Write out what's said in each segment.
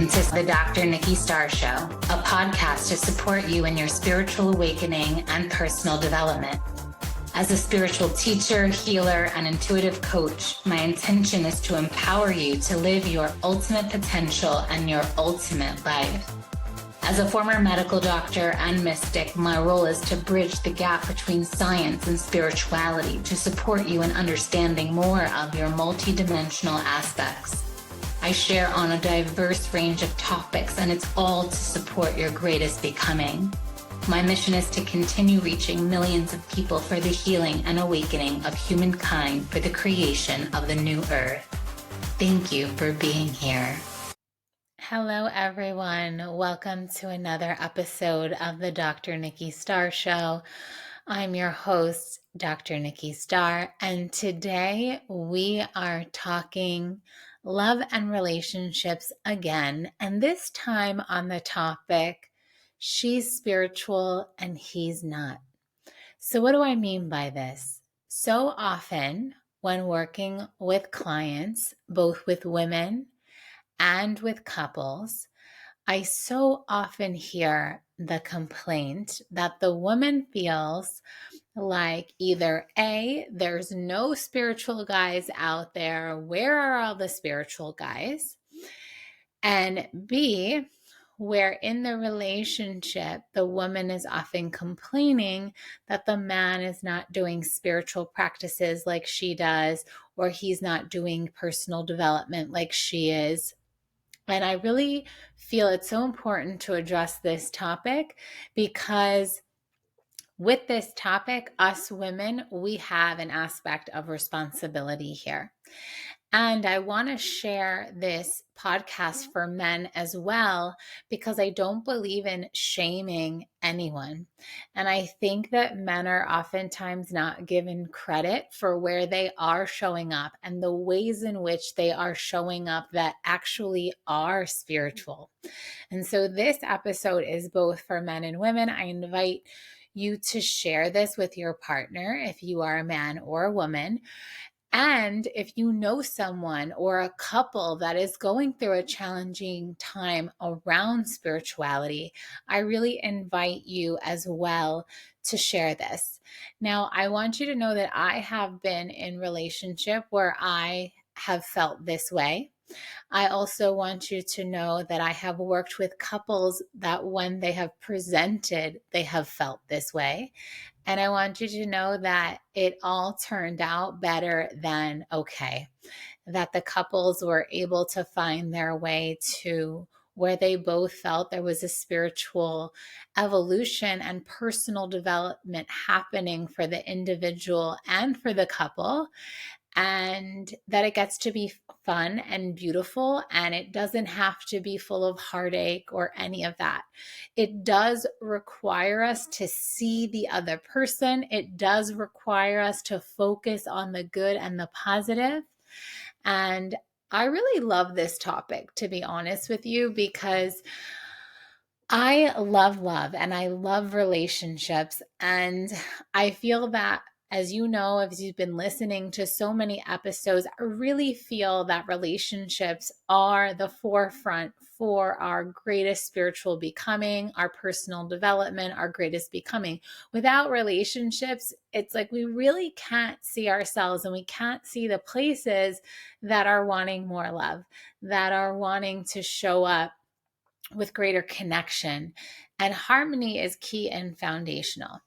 Welcome to the Dr. Nikki Starr Show, a podcast to support you in your spiritual awakening and personal development. As a spiritual teacher, healer, and intuitive coach, my intention is to empower you to live your ultimate potential and your ultimate life. As a former medical doctor and mystic, my role is to bridge the gap between science and spirituality to support you in understanding more of your multidimensional aspects. I share on a diverse range of topics, and it's all to support your greatest becoming. My mission is to continue reaching millions of people for the healing and awakening of humankind for the creation of the new earth. Thank you for being here. Hello, everyone. Welcome to another episode of the Dr. Nikki Starr Show. I'm your host, Dr. Nikki Starr, and today we are talking love and relationships again, and this time on the topic, she's spiritual and he's not. So what do I mean by this? So often when working with clients, both with women and with couples, I so often hear the complaint that the woman feels like either A, there's no spiritual guys out there. Where are all the spiritual guys? And B, where in the relationship, the woman is often complaining that the man is not doing spiritual practices like she does, or he's not doing personal development like she is. And I really feel it's so important to address this topic because with this topic, us women, we have an aspect of responsibility here. And I want to share this podcast for men as well, because I don't believe in shaming anyone. And I think that men are oftentimes not given credit for where they are showing up and the ways in which they are showing up that actually are spiritual. And so this episode is both for men and women. I invite you to share this with your partner if you are a man or a woman. And if you know someone or a couple that is going through a challenging time around spirituality, I really invite you as well to share this. Now, I want you to know that I have been in relationship where I have felt this way. I also want you to know that I have worked with couples that when they have presented, they have felt this way. And I want you to know that it all turned out better than okay, that the couples were able to find their way to where they both felt there was a spiritual evolution and personal development happening for the individual and for the couple, and that it gets to be fun and beautiful, and it doesn't have to be full of heartache or any of that. It does require us to see the other person. It does require us to focus on the good and the positive. And I really love this topic, to be honest with you, because I love love and I love relationships. And I feel that, as you know, as you've been listening to so many episodes, I really feel that relationships are the forefront for our greatest spiritual becoming, our personal development, our greatest becoming. Without relationships, it's like we really can't see ourselves and we can't see the places that are wanting more love, that are wanting to show up with greater connection. And harmony is key and foundational.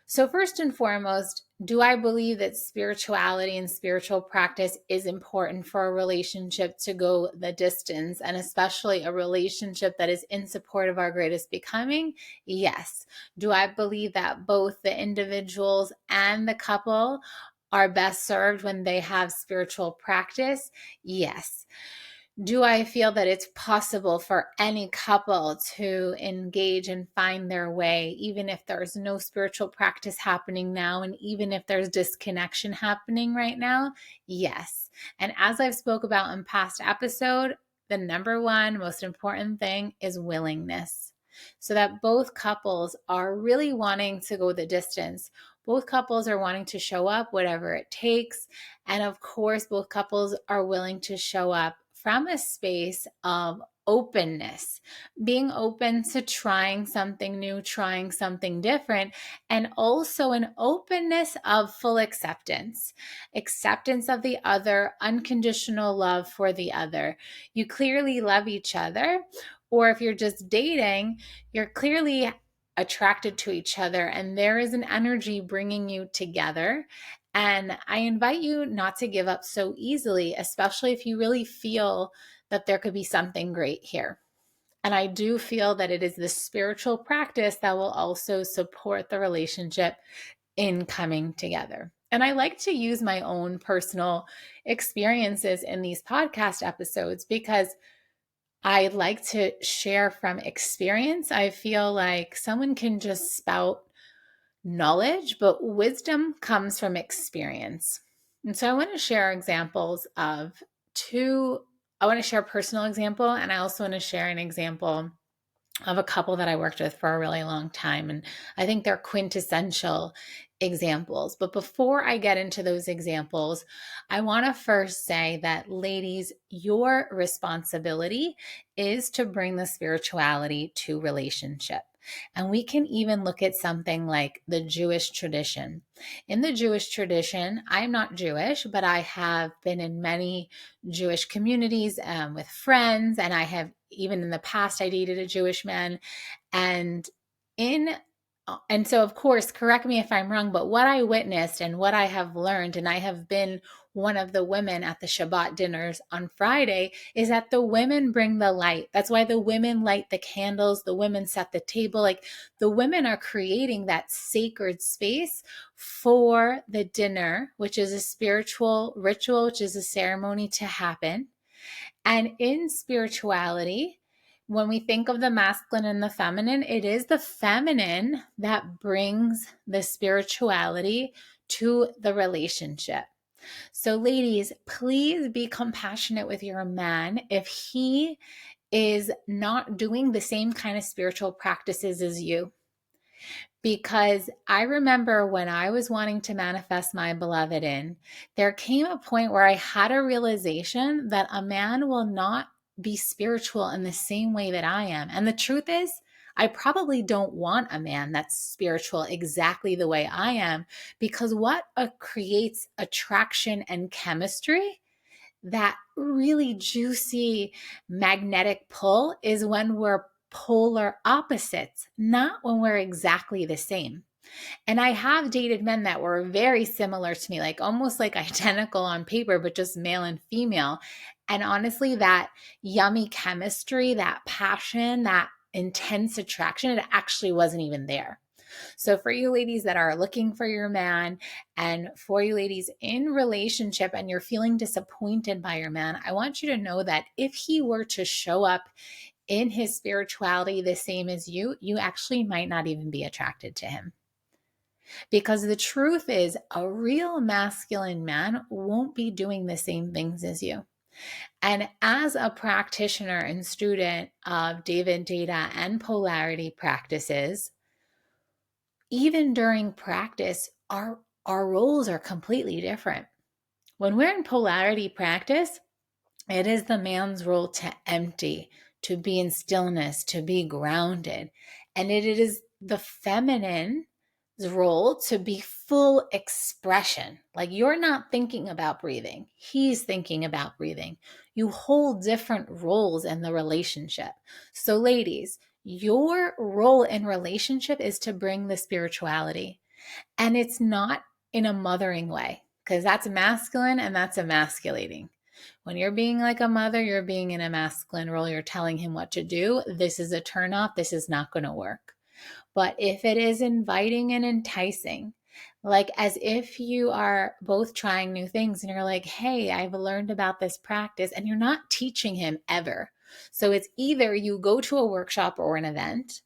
So first and foremost, do I believe that spirituality and spiritual practice is important for a relationship to go the distance, and especially a relationship that is in support of our greatest becoming? Yes. Do I believe that both the individuals and the couple are best served when they have spiritual practice? Yes. Do I feel that it's possible for any couple to engage and find their way, even if there's no spiritual practice happening now, and even if there's disconnection happening right now? Yes. And as I've spoke about in past episode, the number one most important thing is willingness. So that both couples are really wanting to go the distance. Both couples are wanting to show up, whatever it takes. And of course, both couples are willing to show up from a space of openness, being open to trying something new, trying something different, and also an openness of full acceptance, acceptance of the other, unconditional love for the other. You clearly love each other, or if you're just dating, you're clearly attracted to each other, and there is an energy bringing you together. And I invite you not to give up so easily, especially if you really feel that there could be something great here. And I do feel that it is the spiritual practice that will also support the relationship in coming together. And I like to use my own personal experiences in these podcast episodes because I like to share from experience. I feel like someone can just spout knowledge, but wisdom comes from experience. And so I want to share examples of two. I want to share a personal example, and I also want to share an example of a couple that I worked with for a really long time. And I think they're quintessential examples. But before I get into those examples, I want to first say that, ladies, your responsibility is to bring the spirituality to relationship. And we can even look at something like the Jewish tradition. In the Jewish tradition, I'm not Jewish, but I have been in many Jewish communities with friends, and I have even in the past, I dated a Jewish man. And so of course, correct me if I'm wrong, but what I witnessed and what I have learned, and I have been one of the women at the Shabbat dinners on Friday, is that the women bring the light. That's why the women light the candles, the women set the table. Like, the women are creating that sacred space for the dinner, which is a spiritual ritual, which is a ceremony to happen. And in spirituality, when we think of the masculine and the feminine, it is the feminine that brings the spirituality to the relationship. So, ladies, please be compassionate with your man if he is not doing the same kind of spiritual practices as you. Because I remember when I was wanting to manifest my beloved in, there came a point where I had a realization that a man will not be spiritual in the same way that I am. And the truth is, I probably don't want a man that's spiritual exactly the way I am, because what creates attraction and chemistry, that really juicy magnetic pull, is when we're polar opposites, not when we're exactly the same. And I have dated men that were very similar to me, like almost like identical on paper, but just male and female. And honestly, that yummy chemistry, that passion, that intense attraction, it actually wasn't even there. So for you ladies that are looking for your man, and for you ladies in relationship and you're feeling disappointed by your man, I want you to know that if he were to show up in his spirituality the same as you actually might not even be attracted to him. Because the truth is, a real masculine man won't be doing the same things as you. And as a practitioner and student of David data and polarity practices, even during practice, our roles are completely different. When we're in polarity practice, it is the man's role to empty, to be in stillness, to be grounded. And it is the feminine's role to be full expression. Like, you're not thinking about breathing, he's thinking about breathing. You hold different roles in the relationship. So, ladies, your role in relationship is to bring the spirituality. And it's not in a mothering way, because that's masculine and that's emasculating. When you're being like a mother, you're being in a masculine role. You're telling him what to do. This is a turnoff. This is not going to work. But if it is inviting and enticing, like as if you are both trying new things and you're like, hey, I've learned about this practice, and you're not teaching him ever. So it's either you go to a workshop or an event,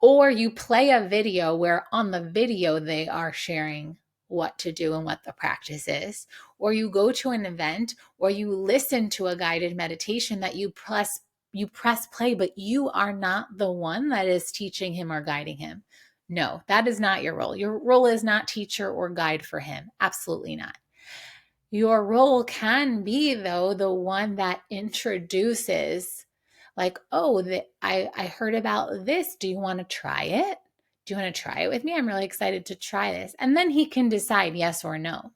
or you play a video where on the video they are sharing what to do and what the practice is, or you go to an event, or you listen to a guided meditation that you press play, but you are not the one that is teaching him or guiding him. No, that is not your role. Your role is not teacher or guide for him. Absolutely not. Your role can be, though, the one that introduces Like, oh, I heard about this. Do you want to try it? Do you want to try it with me? I'm really excited to try this. And then he can decide yes or no.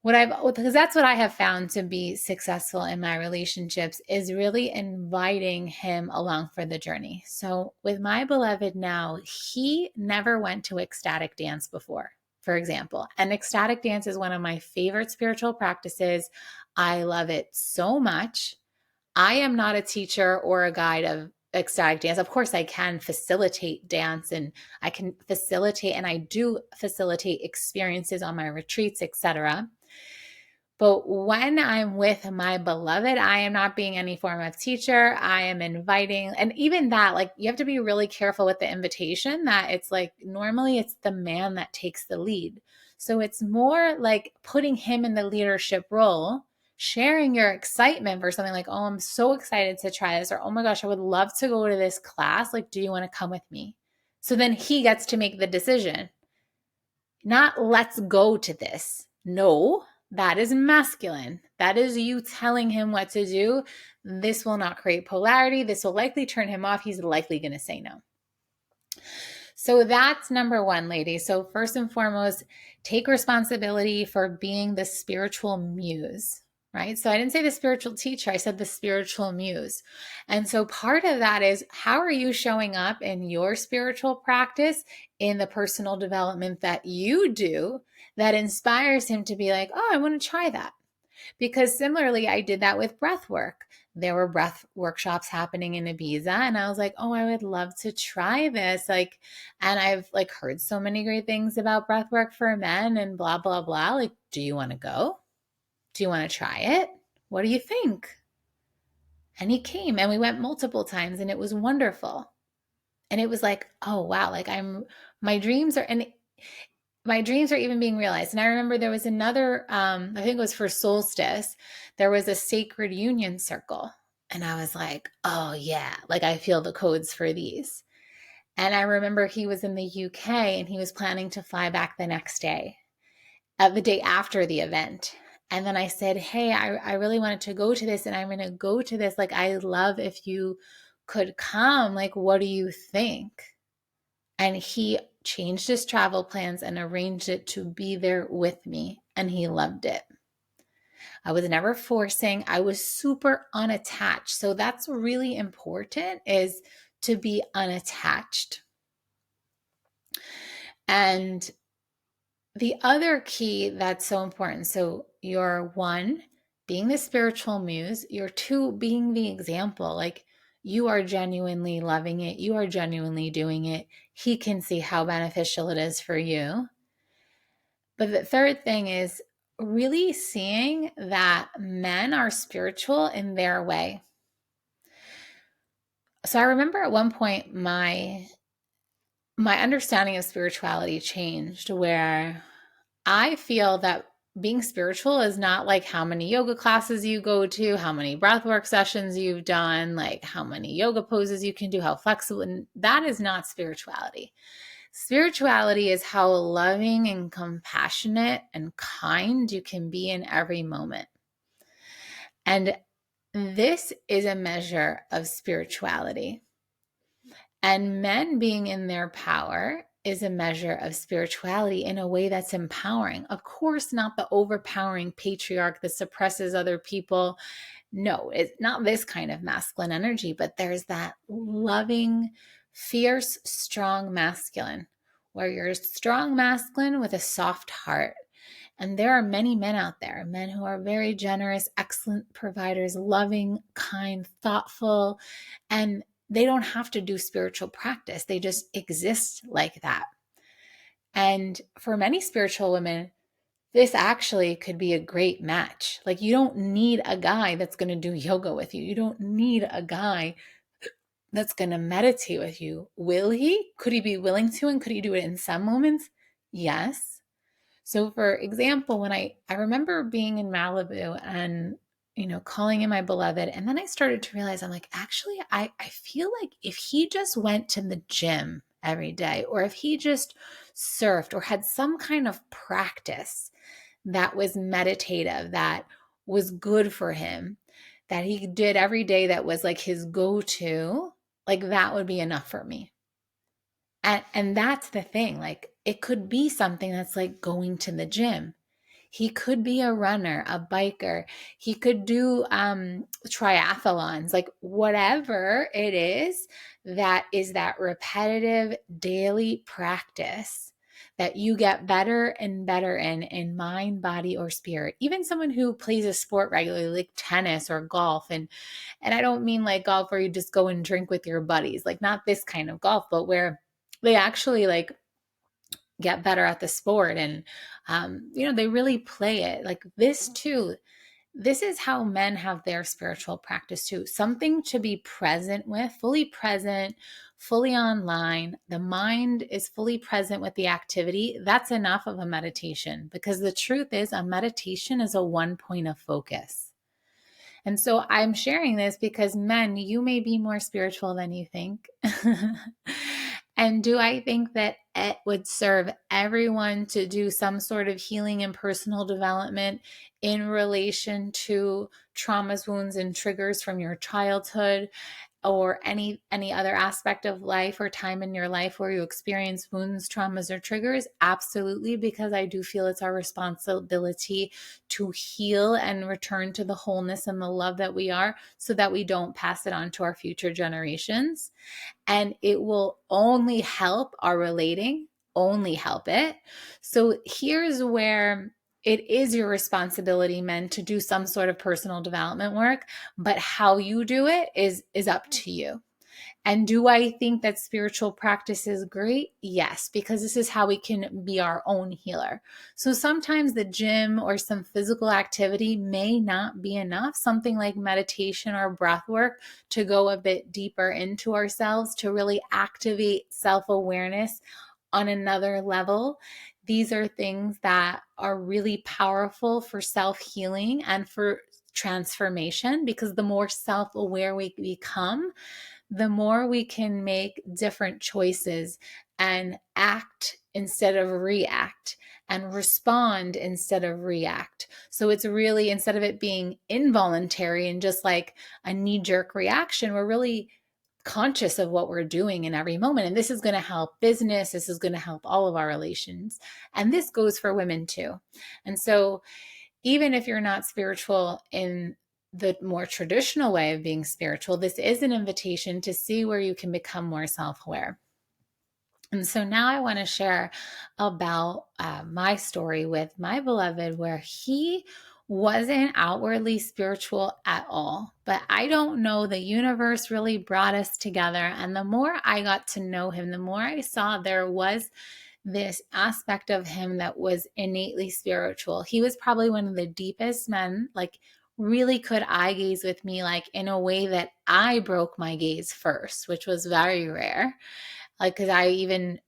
Because that's what I have found to be successful in my relationships is really inviting him along for the journey. So with my beloved now, he never went to ecstatic dance before, for example. And ecstatic dance is one of my favorite spiritual practices. I love it so much. I am not a teacher or a guide of ecstatic dance. Of course, I can facilitate dance and I can facilitate, and I do facilitate experiences on my retreats, etc. But when I'm with my beloved, I am not being any form of teacher. I am inviting, and even that, like, you have to be really careful with the invitation that it's like, normally it's the man that takes the lead. So it's more like putting him in the leadership role, sharing your excitement for something like, oh, I'm so excited to try this, or oh my gosh, I would love to go to this class. Like, do you want to come with me? So then he gets to make the decision, not let's go to this. No, that is masculine. That is you telling him what to do. This will not create polarity. This will likely turn him off. He's likely going to say no. So that's number one, ladies. So first and foremost, take responsibility for being the spiritual muse, right? So I didn't say the spiritual teacher, I said the spiritual muse. And so part of that is, how are you showing up in your spiritual practice, in the personal development that you do, that inspires him to be like, oh, I want to try that. Because similarly, I did that with breath work. There were breath workshops happening in Ibiza, and I was like, oh, I would love to try this. Like, and I've like heard so many great things about breath work for men and blah, blah, blah. Like, do you want to go? Do you want to try it? What do you think? And he came and we went multiple times and it was wonderful. And it was like, oh, wow, like my dreams are, and my dreams are even being realized. And I remember there was another, I think it was for solstice, there was a sacred union circle. And I was like, oh yeah, like I feel the codes for these. And I remember he was in the UK and he was planning to fly back the next day, the day after the event. And then I said, hey, I really wanted to go to this and I'm going to go to this. Like, I love if you could come. Like, what do you think? And he changed his travel plans and arranged it to be there with me. And he loved it. I was never forcing. I was super unattached. So that's really important, is to be unattached. And the other key that's so important. So you're one, being the spiritual muse. You're two, being the example. Like, you are genuinely loving it. You are genuinely doing it. He can see how beneficial it is for you. But the third thing is really seeing that men are spiritual in their way. So I remember at one point my understanding of spirituality changed, where I feel that being spiritual is not like how many yoga classes you go to, how many breathwork sessions you've done, like how many yoga poses you can do, how flexible. And that is not spirituality. Spirituality is how loving and compassionate and kind you can be in every moment. And this is a measure of spirituality. And men being in their power is a measure of spirituality in a way that's empowering. Of course, not the overpowering patriarch that suppresses other people. No, it's not this kind of masculine energy, but there's that loving, fierce, strong masculine, where you're a strong masculine with a soft heart. And there are many men out there, men who are very generous, excellent providers, loving, kind, thoughtful, and they don't have to do spiritual practice. They just exist like that. And for many spiritual women, this actually could be a great match. Like, you don't need a guy that's going to do yoga with you. You don't need a guy that's going to meditate with you. Will he? Could he be willing to? And could he do it in some moments? Yes. So for example, when I remember being in Malibu and, calling in my beloved, and then I started to realize, I'm like, actually, I feel like if he just went to the gym every day, or if he just surfed or had some kind of practice that was meditative, that was good for him, that he did every day that was like his go-to, like that would be enough for me. And that's the thing. Like it could be something that's like going to the gym. He could be a runner, a biker. He could do triathlons, like whatever it is that repetitive daily practice that you get better and better in mind, body, or spirit. Even someone who plays a sport regularly, like tennis or golf, and I don't mean like golf where you just go and drink with your buddies, like not this kind of golf, but where they actually like get better at the sport and they really play it like this too. This is how men have their spiritual practice too, something to be present with, fully present, fully online. The mind is fully present with the activity. That's enough of a meditation, because the truth is a meditation is a one point of focus. And so I'm sharing this because men, you may be more spiritual than you think. And do I think that it would serve everyone to do some sort of healing and personal development in relation to traumas, wounds, and triggers from your childhood, or any other aspect of life or time in your life where you experience wounds, traumas, or triggers? Absolutely, because I do feel it's our responsibility to heal and return to the wholeness and the love that we are, so that we don't pass it on to our future generations. And it will only help our relating, only help it. So here's where it is your responsibility, men, to do some sort of personal development work, but how you do it is up to you. And do I think that spiritual practice is great? Yes, because this is how we can be our own healer. So sometimes the gym or some physical activity may not be enough, something like meditation or breath work to go a bit deeper into ourselves, to really activate self-awareness on another level. These are things that are really powerful for self-healing and for transformation, because the more self-aware we become, the more we can make different choices and act instead of react, and respond instead of react. So it's really, instead of it being involuntary and just like a knee-jerk reaction, we're really conscious of what we're doing in every moment. And this is going to help business. This is going to help all of our relations. And this goes for women too. And so even if you're not spiritual in the more traditional way of being spiritual, this is an invitation to see where you can become more self-aware. And so now I want to share about my story with my beloved, where he wasn't outwardly spiritual at all. But I don't know, the universe really brought us together. And the more I got to know him, the more I saw there was this aspect of him that was innately spiritual. He was probably one of the deepest men, like really could eye gaze with me, like in a way that I broke my gaze first, which was very rare. Like, because I even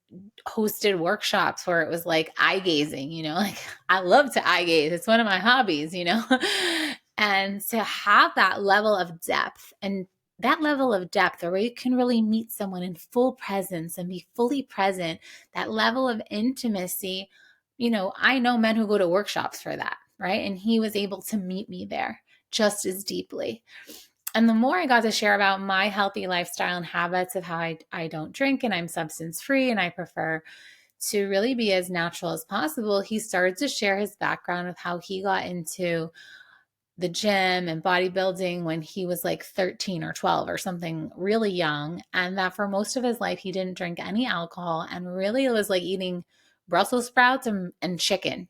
hosted workshops where it was like eye gazing, like I love to eye gaze. It's one of my hobbies. And to have that level of depth, and that level of depth where you can really meet someone in full presence and be fully present, that level of intimacy, I know men who go to workshops for that, right? And he was able to meet me there just as deeply. And the more I got to share about my healthy lifestyle and habits of how I don't drink and I'm substance free and I prefer to really be as natural as possible, he started to share his background of how he got into the gym and bodybuilding when he was like 13 or 12 or something really young. And that for most of his life, he didn't drink any alcohol and really was like eating Brussels sprouts and chicken.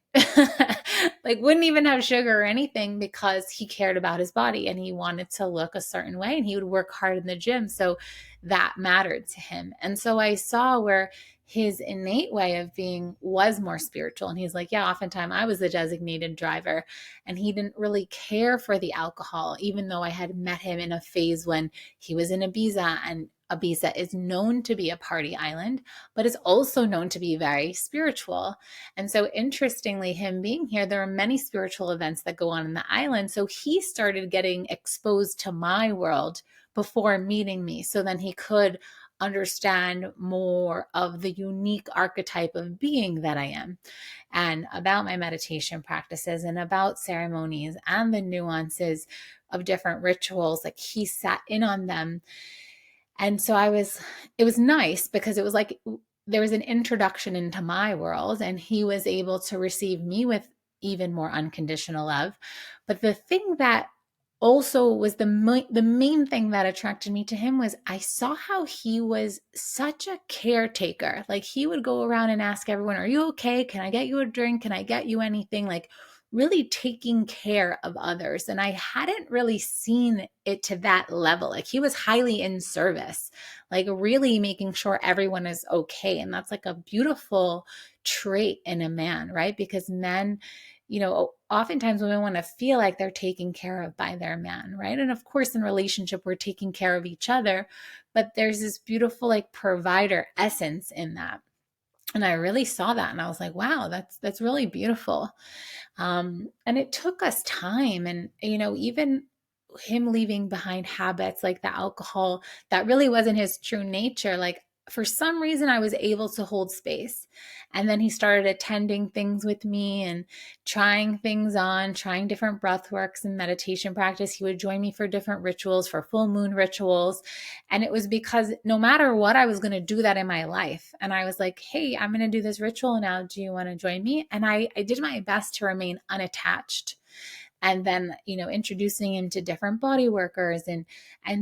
Like wouldn't even have sugar or anything, because he cared about his body and he wanted to look a certain way and he would work hard in the gym. So that mattered to him. And so I saw where his innate way of being was more spiritual. And he's like, yeah, oftentimes I was the designated driver, and he didn't really care for the alcohol, even though I had met him in a phase when he was in Ibiza, and Ibiza is known to be a party island, but is also known to be very spiritual. And so interestingly, him being here, there are many spiritual events that go on in the island. So he started getting exposed to my world before meeting me. So then he could understand more of the unique archetype of being that I am, and about my meditation practices and about ceremonies and the nuances of different rituals. Like, he sat in on them. And so it was nice because it was like there was an introduction into my world, and he was able to receive me with even more unconditional love. But the thing that also was the main thing that attracted me to him was I saw how he was such a caretaker. Like, he would go around and ask everyone, "Are you okay? Can I get you a drink? Can I get you anything?" Like, really taking care of others. And I hadn't really seen it to that level. Like, he was highly in service, like really making sure everyone is okay. And that's like a beautiful trait in a man, right? Because men, oftentimes women want to feel like they're taken care of by their man, right? And of course, in relationship, we're taking care of each other, but there's this beautiful like provider essence in that. And I really saw that, and I was like, wow, that's really beautiful. And it took us time. And, even him leaving behind habits like the alcohol, that really wasn't his true nature. Like, for some reason, I was able to hold space. And then he started attending things with me and trying things on, trying different breath works and meditation practice. He would join me for different rituals, for full moon rituals. And it was because no matter what, I was going to do that in my life. And I was like, hey, I'm going to do this ritual now. Do you want to join me? And I did my best to remain unattached. And then, introducing him to different body workers and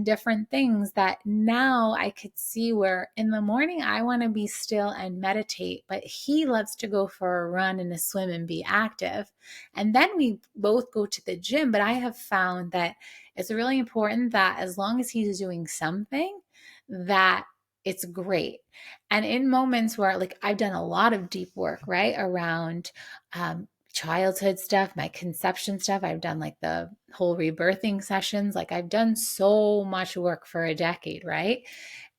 different things that now I could see where in the morning I want to be still and meditate, but he loves to go for a run and a swim and be active. And then we both go to the gym. But I have found that it's really important that as long as he's doing something, that it's great. And in moments where, like, I've done a lot of deep work, right, around childhood stuff, my conception stuff. I've done like the whole rebirthing sessions. Like, I've done so much work for a decade, right?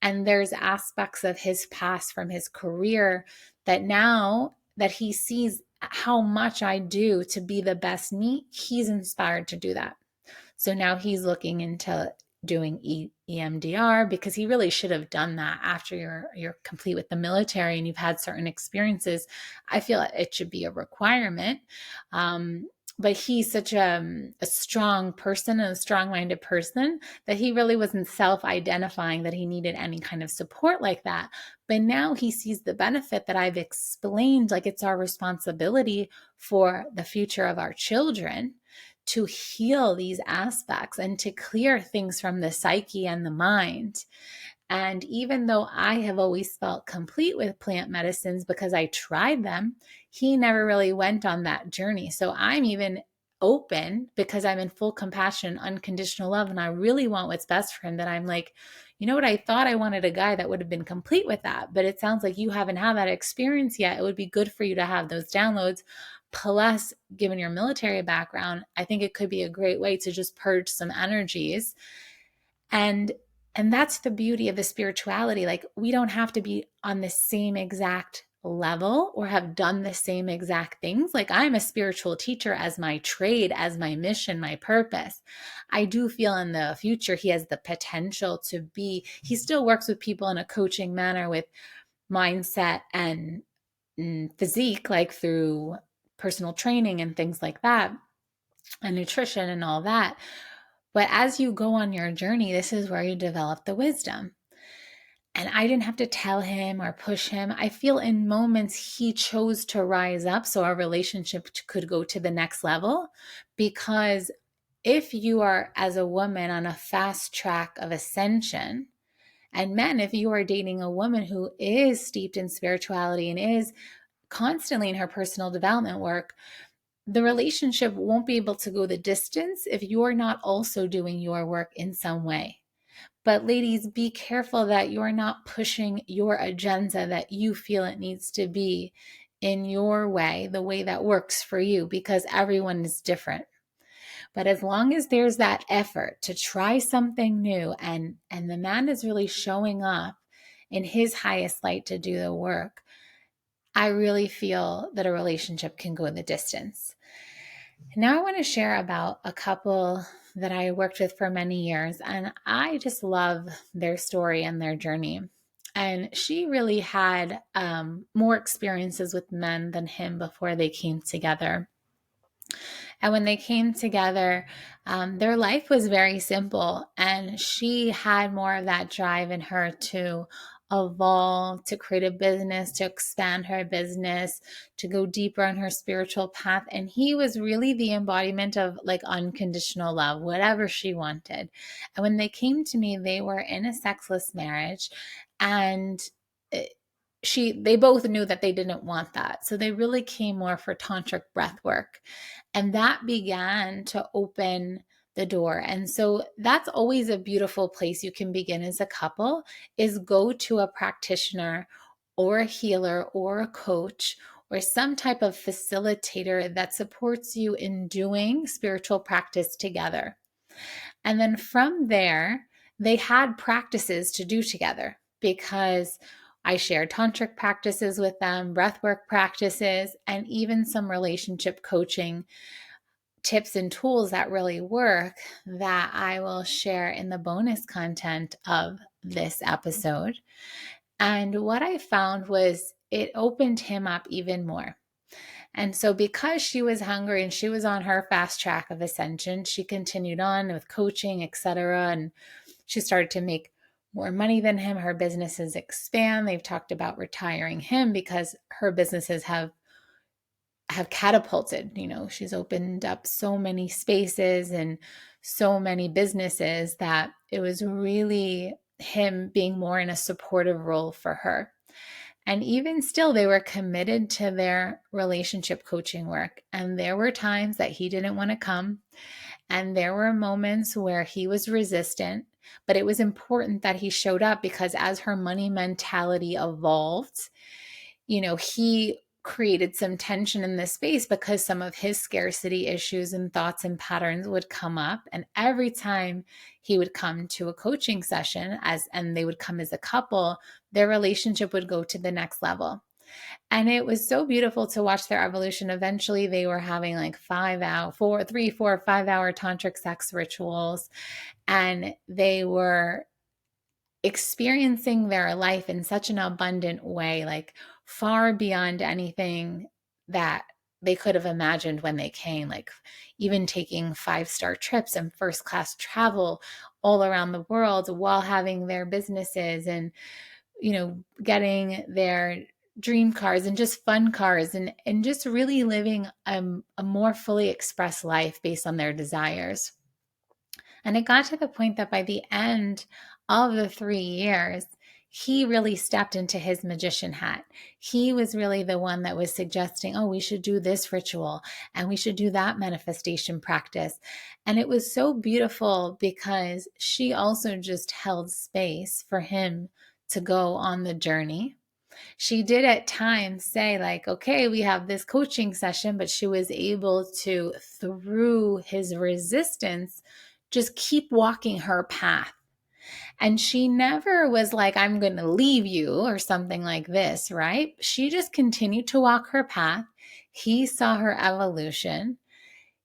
And there's aspects of his past from his career that now that he sees how much I do to be the best me, he's inspired to do that. So now he's looking into doing EMDR, because he really should have done that after you're complete with the military and you've had certain experiences. I feel it should be a requirement. But he's such a strong person and a strong-minded person that he really wasn't self-identifying that he needed any kind of support like that. But now he sees the benefit that I've explained, like it's our responsibility for the future of our children to heal these aspects and to clear things from the psyche and the mind. And even though I have always felt complete with plant medicines because I tried them, he never really went on that journey. So I'm even open because I'm in full compassion, unconditional love, and I really want what's best for him. That I'm like, you know what? I thought I wanted a guy that would have been complete with that, but it sounds like you haven't had that experience yet. It would be good for you to have those downloads. Plus, given your military background, I think it could be a great way to just purge some energies. And that's the beauty of the spirituality. Like, we don't have to be on the same exact level or have done the same exact things. Like, I'm a spiritual teacher as my trade, as my mission, my purpose. I do feel in the future he has the potential to be, he still works with people in a coaching manner with mindset and physique, like through personal training and things like that, and nutrition and all that. But as you go on your journey, this is where you develop the wisdom. And I didn't have to tell him or push him. I feel in moments he chose to rise up so our relationship could go to the next level. Because if you are, as a woman, on a fast track of ascension, and men, if you are dating a woman who is steeped in spirituality and is constantly in her personal development work, the relationship won't be able to go the distance if you're not also doing your work in some way. But ladies, be careful that you're not pushing your agenda that you feel it needs to be in your way, the way that works for you, because everyone is different. But as long as there's that effort to try something new, and the man is really showing up in his highest light to do the work, I really feel that a relationship can go the distance. Now I want to share about a couple that I worked with for many years, and I just love their story and their journey. And she really had more experiences with men than him before they came together. And when they came together, their life was very simple. And she had more of that drive in her to evolve, to create a business, to expand her business, to go deeper on her spiritual path. And he was really the embodiment of like unconditional love, whatever she wanted. And when they came to me, they were in a sexless marriage. And they both knew that they didn't want that. So they really came more for tantric breath work. And that began to open the door. And so that's always a beautiful place you can begin as a couple, is go to a practitioner or a healer or a coach or some type of facilitator that supports you in doing spiritual practice together. And then from there, they had practices to do together, because I shared tantric practices with them, breathwork practices, and even some relationship coaching tips and tools that really work that I will share in the bonus content of this episode. And what I found was it opened him up even more. And so, because she was hungry and she was on her fast track of ascension, she continued on with coaching, etc. And she started to make more money than him. Her businesses expand. They've talked about retiring him because her businesses have catapulted. She's opened up so many spaces and so many businesses that it was really him being more in a supportive role for her. And even still, they were committed to their relationship coaching work. And there were times that he didn't want to come. And there were moments where he was resistant. But it was important that he showed up, because as her money mentality evolved, he created some tension in this space because some of his scarcity issues and thoughts and patterns would come up. And every time he would come to a coaching session and they would come as a couple, their relationship would go to the next level. And it was so beautiful to watch their evolution. Eventually they were having like 3, 4, 5 hour tantric sex rituals, and they were experiencing their life in such an abundant way, like far beyond anything that they could have imagined when they came, like even taking 5-star trips and first class travel all around the world while having their businesses, and getting their dream cars and just fun cars, and just really living a more fully expressed life based on their desires. And it got to the point that by the end of the 3 years, he really stepped into his magician hat. He was really the one that was suggesting, oh, we should do this ritual and we should do that manifestation practice. And it was so beautiful because she also just held space for him to go on the journey. She did at times say, like, okay, we have this coaching session, but she was able to, through his resistance, just keep walking her path. And she never was like, I'm going to leave you or something like this, right? She just continued to walk her path. He saw her evolution.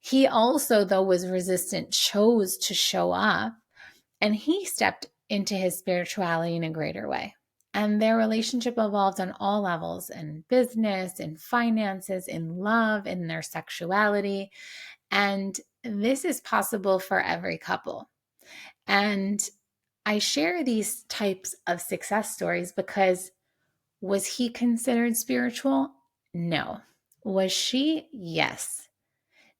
He also, though was resistant, chose to show up, and he stepped into his spirituality in a greater way. And their relationship evolved on all levels, in business, in finances, in love, in their sexuality. And this is possible for every couple. And I share these types of success stories because, was he considered spiritual? No. Was she? Yes.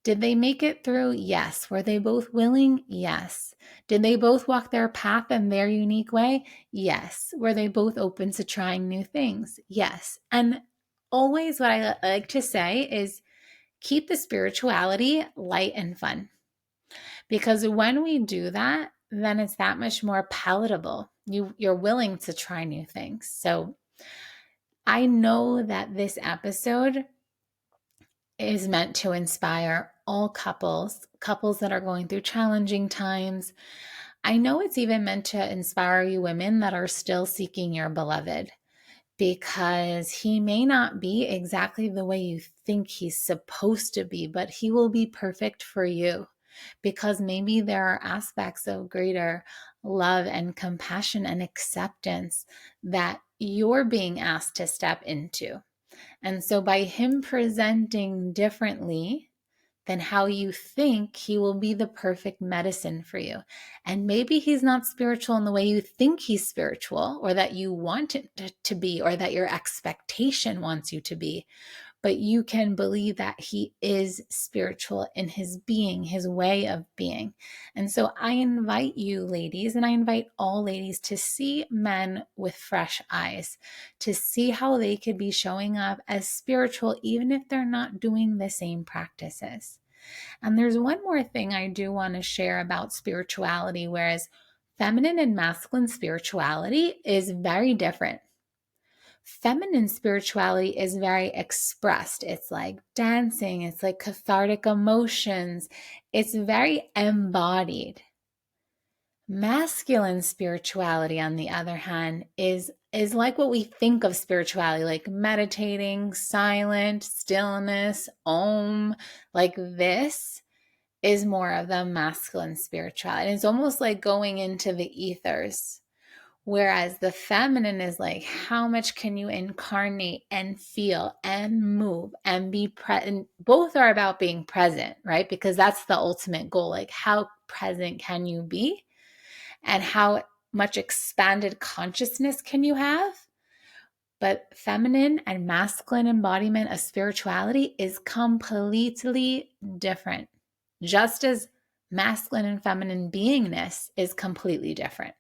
Did they make it through? Yes. Were they both willing? Yes. Did they both walk their path in their unique way? Yes. Were they both open to trying new things? Yes. And always what I like to say is keep the spirituality light and fun. Because when we do that, then it's that much more palatable. You're willing to try new things. So I know that this episode is meant to inspire all couples that are going through challenging times. I know it's even meant to inspire you women that are still seeking your beloved, because he may not be exactly the way you think he's supposed to be, but he will be perfect for you. because maybe there are aspects of greater love and compassion and acceptance that you're being asked to step into. And so by him presenting differently than how you think, he will be the perfect medicine for you. And maybe he's not spiritual in the way you think he's spiritual, or that you want it to be, or that your expectation wants you to be. But you can believe that he is spiritual in his being, his way of being. And so I invite you, ladies, and I invite all ladies to see men with fresh eyes, to see how they could be showing up as spiritual, even if they're not doing the same practices. And there's one more thing I do want to share about spirituality, whereas feminine and masculine spirituality is very different. Feminine spirituality is very expressed. It's like dancing, it's like cathartic emotions, it's very embodied. Masculine spirituality, on the other hand, is like what we think of spirituality, like meditating, silent, stillness, om, like this is more of the masculine spirituality. And it's almost like going into the ethers. Whereas the feminine is like, how much can you incarnate and feel and move and be present? Both are about being present, right? Because that's the ultimate goal. Like, how present can you be? And how much expanded consciousness can you have? But feminine and masculine embodiment of spirituality is completely different. Just as masculine and feminine beingness is completely different.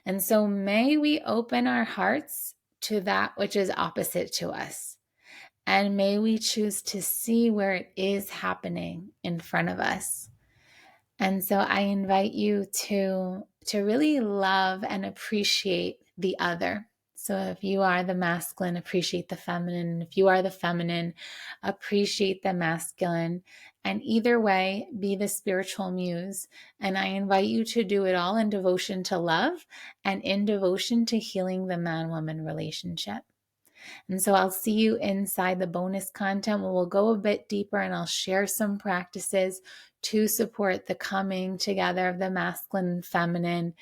And so may we open our hearts to that which is opposite to us. And may we choose to see where it is happening in front of us. And so I invite you to really love and appreciate the other. So if you are the masculine, appreciate the feminine. If you are the feminine, appreciate the masculine. And either way, be the spiritual muse. And I invite you to do it all in devotion to love and in devotion to healing the man-woman relationship. And so I'll see you inside the bonus content where we'll go a bit deeper and I'll share some practices to support the coming together of the masculine and feminine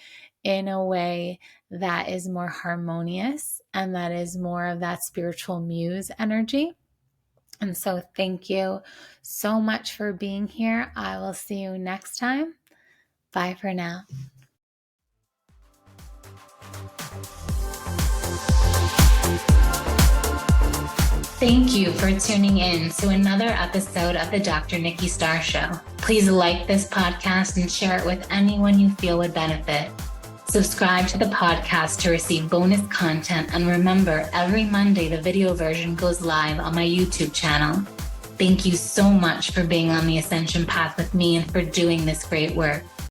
in a way that is more harmonious and that is more of that spiritual muse energy. And so thank you so much for being here. I will see you next time. Bye for now. Thank you for tuning in to another episode of the Dr. Nikki Starr Show. Please like this podcast and share it with anyone you feel would benefit. Subscribe to the podcast to receive bonus content, and remember, every Monday the video version goes live on my YouTube channel. Thank you so much for being on the ascension path with me and for doing this great work.